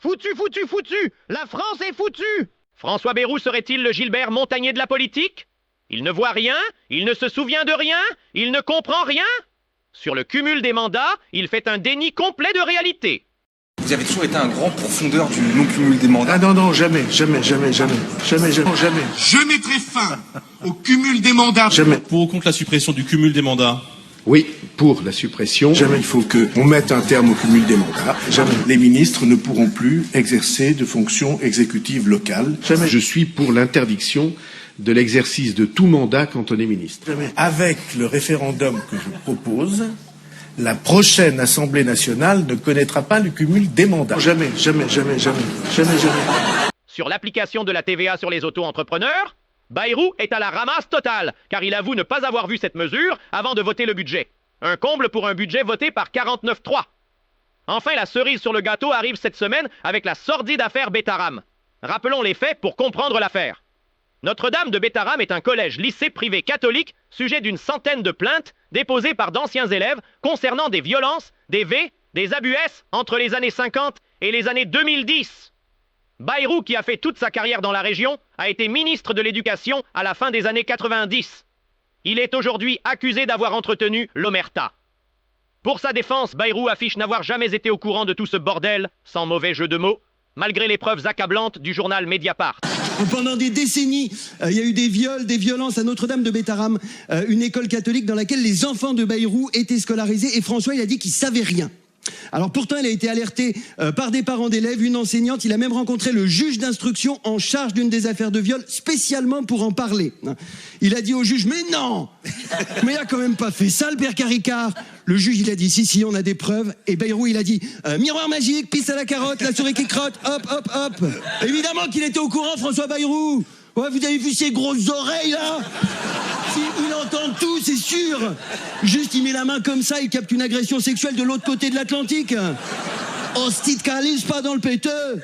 Foutu, foutu, foutu! La France est foutue! François Bayrou serait-il le Gilbert Montagné de la politique? Il ne voit rien, il ne se souvient de rien, il ne comprend rien? Sur le cumul des mandats, il fait un déni complet de réalité. Vous avez toujours été un grand pourfondeur du non-cumul des mandats. Ah non, non, jamais, jamais, jamais, jamais, jamais, jamais, jamais. Je mettrai fin au cumul des mandats. Jamais. Pour ou contre la suppression du cumul des mandats? Oui, pour la suppression. Jamais. Il faut qu'on mette un terme au cumul des mandats. Jamais. Les ministres ne pourront plus exercer de fonctions exécutives locales. Jamais. Je suis pour l'interdiction de l'exercice de tout mandat quand on est ministre. Jamais. Avec le référendum que je propose, la prochaine Assemblée nationale ne connaîtra pas le cumul des mandats. Jamais, jamais, jamais, jamais, jamais, jamais. Sur l'application de la TVA sur les auto-entrepreneurs, Bayrou est à la ramasse totale, car il avoue ne pas avoir vu cette mesure avant de voter le budget. Un comble pour un budget voté par 49-3. Enfin, la cerise sur le gâteau arrive cette semaine avec la sordide affaire Bétaram. Rappelons les faits pour comprendre l'affaire. Notre-Dame de Bétaram est un collège-lycée privé catholique sujet d'une centaine de plaintes déposées par d'anciens élèves concernant des violences, des des abus entre les années 50 et les années 2010. Bayrou, qui a fait toute sa carrière dans la région, a été ministre de l'Éducation à la fin des années 90. Il est aujourd'hui accusé d'avoir entretenu l'omerta. Pour sa défense, Bayrou affiche n'avoir jamais été au courant de tout ce bordel, sans mauvais jeu de mots, malgré les preuves accablantes du journal Mediapart. Pendant des décennies, il y a eu des viols, des violences à Notre-Dame de Bétaram, une école catholique dans laquelle les enfants de Bayrou étaient scolarisés, et François, il a dit qu'il savait rien. Alors pourtant, il a été alerté par des parents d'élèves, une enseignante, il a même rencontré le juge d'instruction en charge d'une des affaires de viol, spécialement pour en parler. Il a dit au juge, mais non, mais il a quand même pas fait ça, le père Caricard. Le juge, il a dit, si, on a des preuves. Et Bayrou, il a dit, miroir magique, pisse à la carotte, la souris qui crotte, hop, hop, hop. Évidemment qu'il était au courant, François Bayrou. Ouais, vous avez vu ses grosses oreilles, là? Il entend tout, c'est sûr. Juste, il met la main comme ça, il capte une agression sexuelle de l'autre côté de l'Atlantique. Hostie de calice, pas dans le péteux.